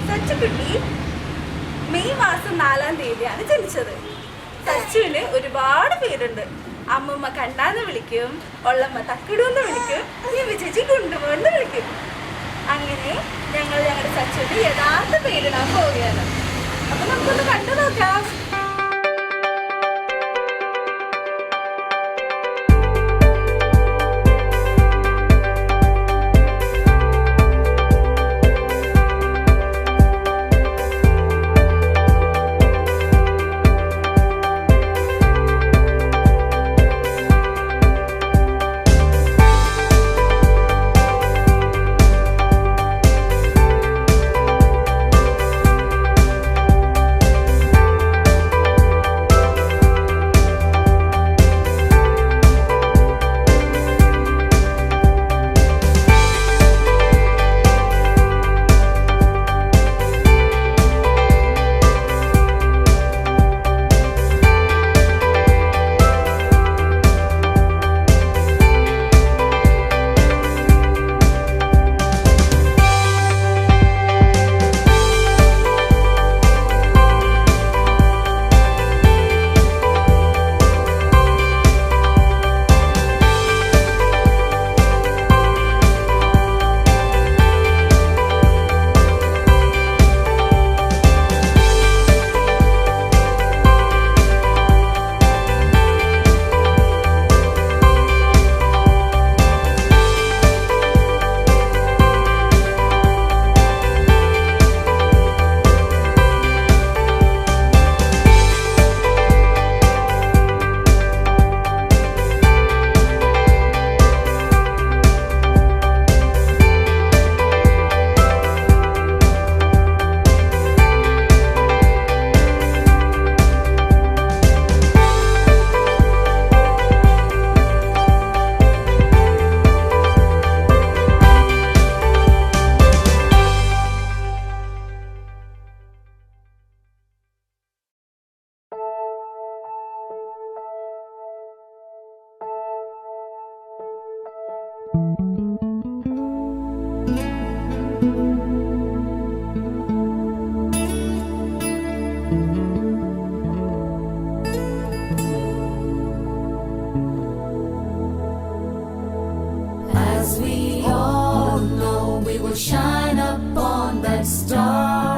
സച്ചുകുട്ടി May മാസം 4-ാം തീയതിയാണ് ജനിച്ചത്. സച്ചുവിന് ഒരുപാട് പേരുണ്ട്. അമ്മമ്മ കണ്ണാന്ന് വിളിക്കും, ഒള്ളമ്മ തക്കിടു എന്ന് വിളിക്കും, ചേച്ചി കുണ്ടുമോ എന്ന് വിളിക്കും. അങ്ങനെ ഞങ്ങളുടെ സച്ചുവിന്റെ യഥാർത്ഥ പേരിടാൻ പോവുകയാണ്. അപ്പൊ നമുക്കൊന്ന് കണ്ടു നോക്കാം. As we all know, we will shine upon that star.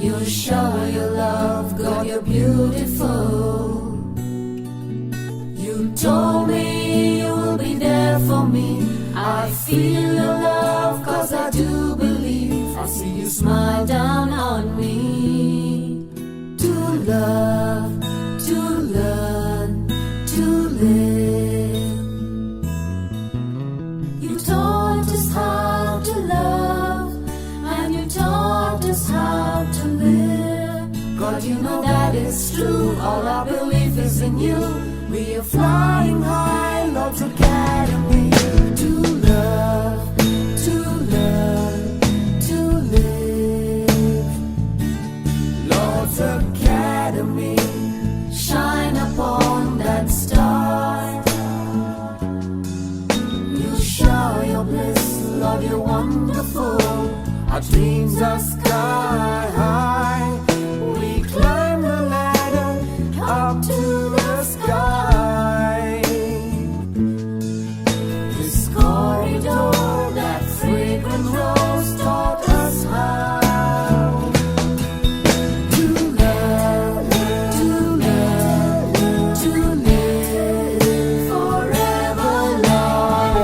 You show your love, God, you're beautiful. You told me you will be there for me. I feel your love, cause I do believe. I see you smile down on me. To love, to learn, to live. You taught us how to love, and you taught us how to live. God, you know that is true. All our belief is in you. We are flying high, Lord's Academy. To love, to learn, to live. Lord's Academy, shine upon that star. You show your bliss, Lord, you're wonderful. Our dreams are sky high. We climb the ladder up to the sky. This corridor, that fragrant rose taught us how to love, to love, to live forever, Lord.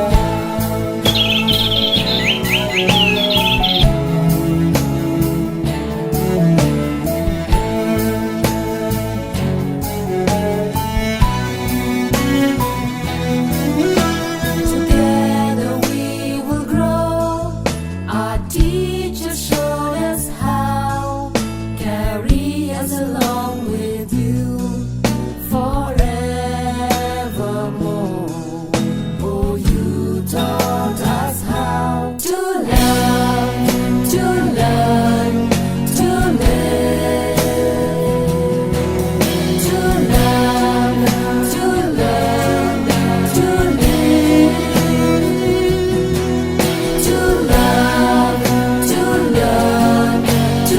to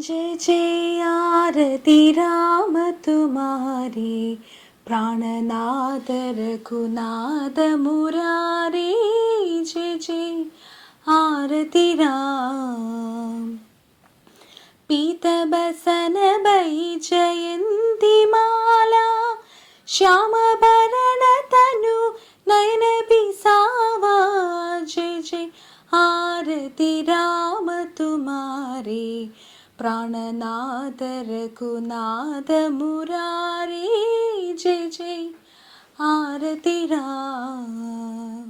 जय जय आरती राम तुम्हारी, प्राणनाथ रघुनाथ मुरारी, जय जय आरती राम। पीतबसन जयंती माला, श्याम भरण तनु नयन बिसावा, जय जय आरती राम तुम्हारी, प्राणनाथ रघुनाथ मुरारी, जय जय आरती Ram.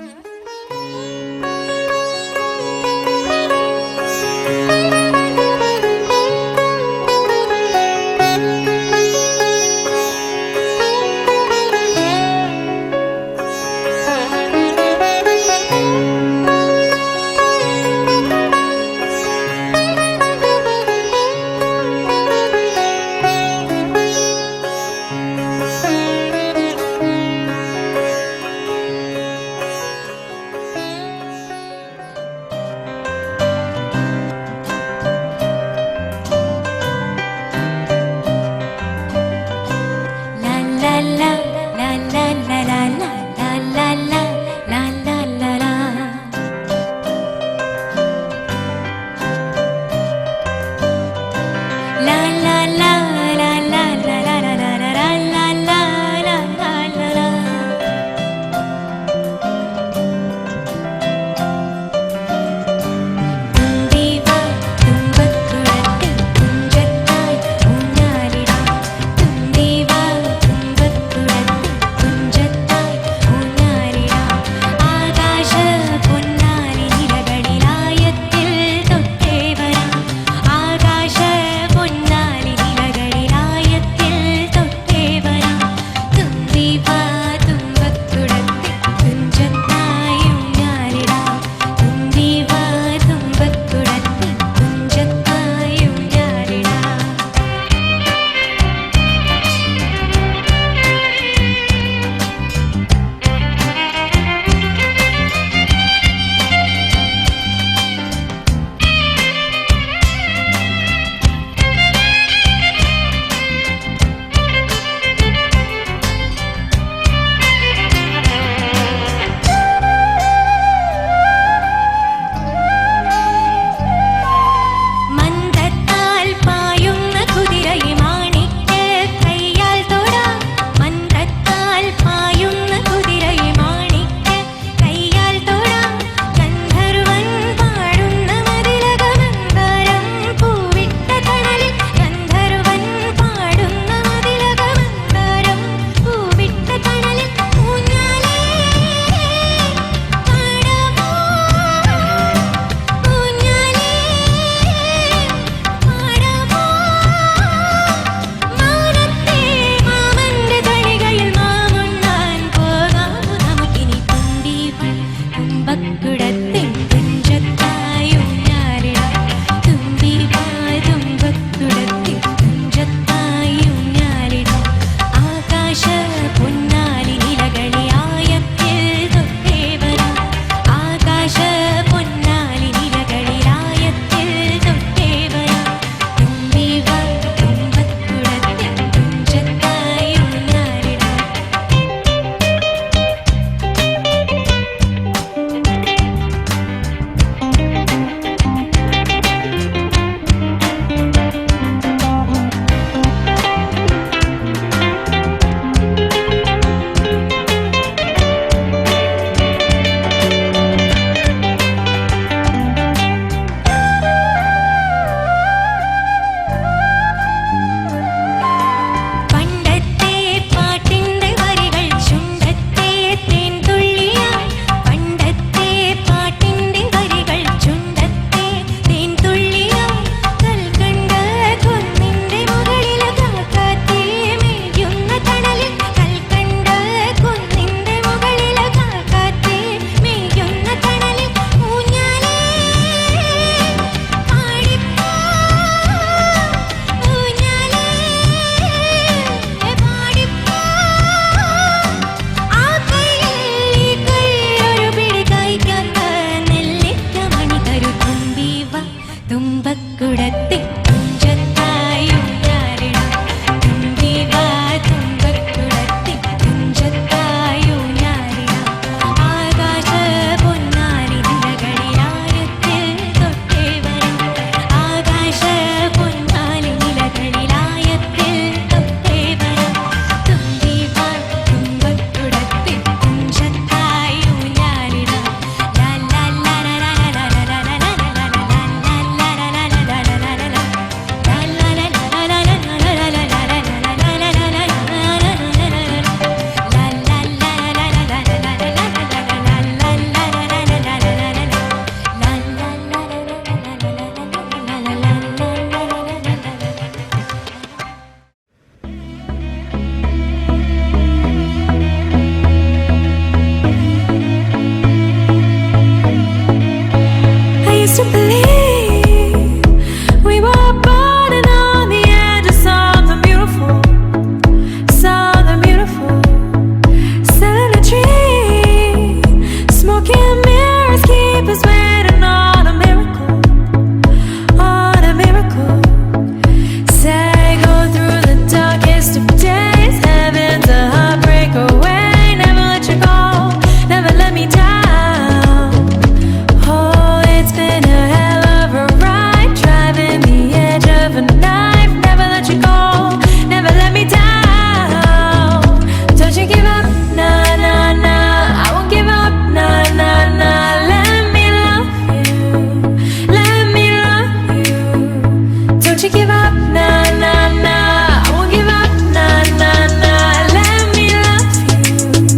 give up, nah, nah, nah. I won't give up, nah, nah, nah. Let me love you,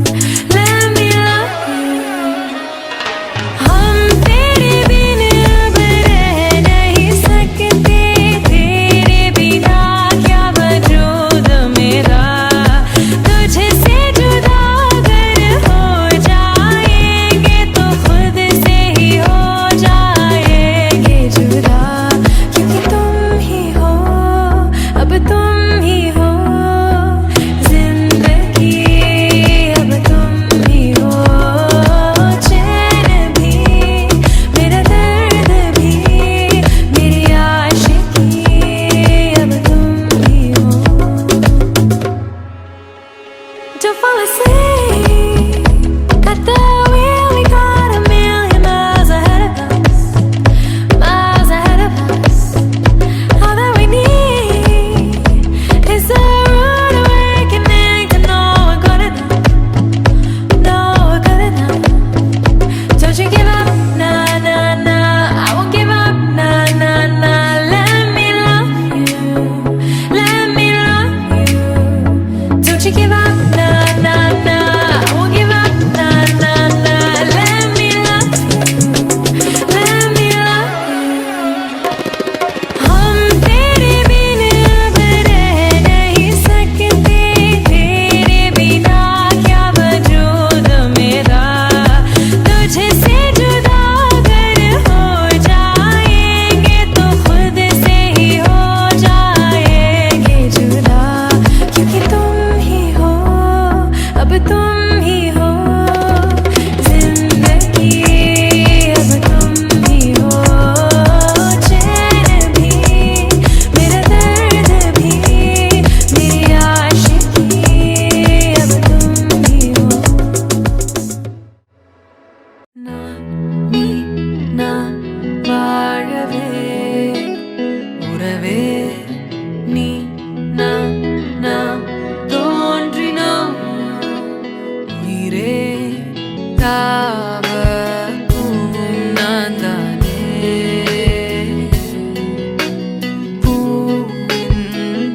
let me love you. हम तेरे बिन अब रह नहीं सकते, तेरे बिना क्या वजूद मेरा। तुझसे जुदा अगर हो जाएंगे तो खुद से ही हो जाएंगे जुदा, क्योंकि तुम ही हो, अब तुम ही हो जिंदगी, अब तुम ही हो चैन भी, मेरा दर्द भी, मेरी आशिकी, अब तुम ही हो। Don't fall asleep at the wheel, we got a million miles ahead of us, miles ahead of us. All that we need is a rude awakening to know we're good enough, know we're good enough. Don't you give up, nah, nah, nah. I won't give up, nah, nah, nah. Let me love you, let me love you. Don't you give up, nah, nah, nah. I won't give up, nah, nah, nah. Let me love you, let me love you. हम तेरे बिन अब रह नहीं सकते, तेरे बिना क्या वजूद मेरा। तुझसे जुदा अगर हो जाएंगे तो खुद से ही हो जाएंगे जुदा, क्योंकि तुम ही हो, अब तुम ही हो जिंदगी, अब तुम ही हो चैन भी, मेरा दर्द भी, मेरी आशिकी, अब तुम ही हो। நீ நான் வாழவே உறவே, நீ நான் தோன்றினோம் உயிரே, தாவ பூவும் நான் தானே, பூவின்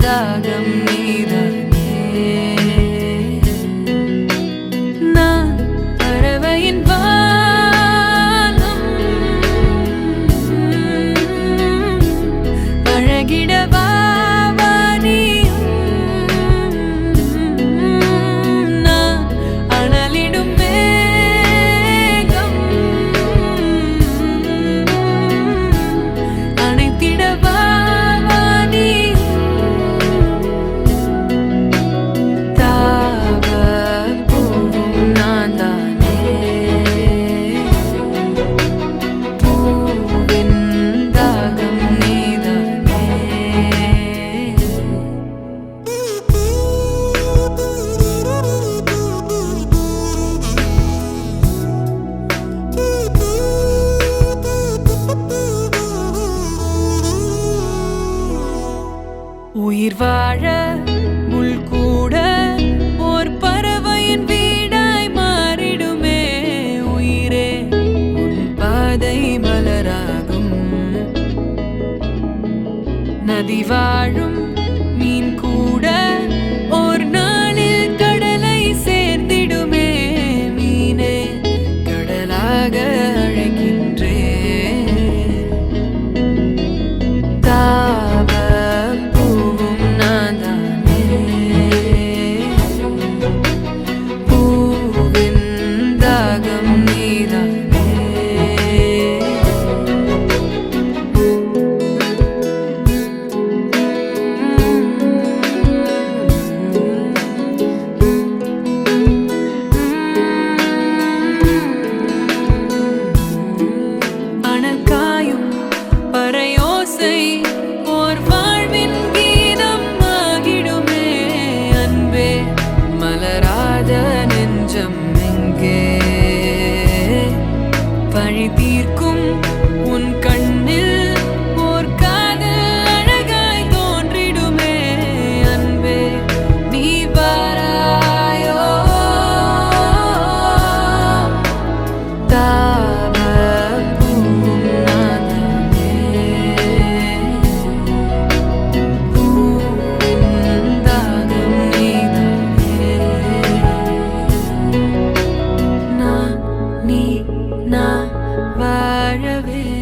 தாகம் நீதானே. நான் பறவையின் வானம், பழகிடவா வானியும், நான் அனலிடும் மேகம், அணைத்திடவா வானியும், தாவ பூவும் நான் தானே, பூவின் தாகம் நீதானே. உயிர் வாழ முள் கூட ஓர் பறவையின் வீடாய் மாறிடுமே உயிரே, உன் பாதை மலராகும். நதி வாழும் மீன் கூட ஓர் நாளில் கடலை சேர்ந்திடுமே மீனே, கடலாக அழைக்கின்றே. தாவ பூவும் நான் தானே, பூவின் தாகம் நீதானே. of it.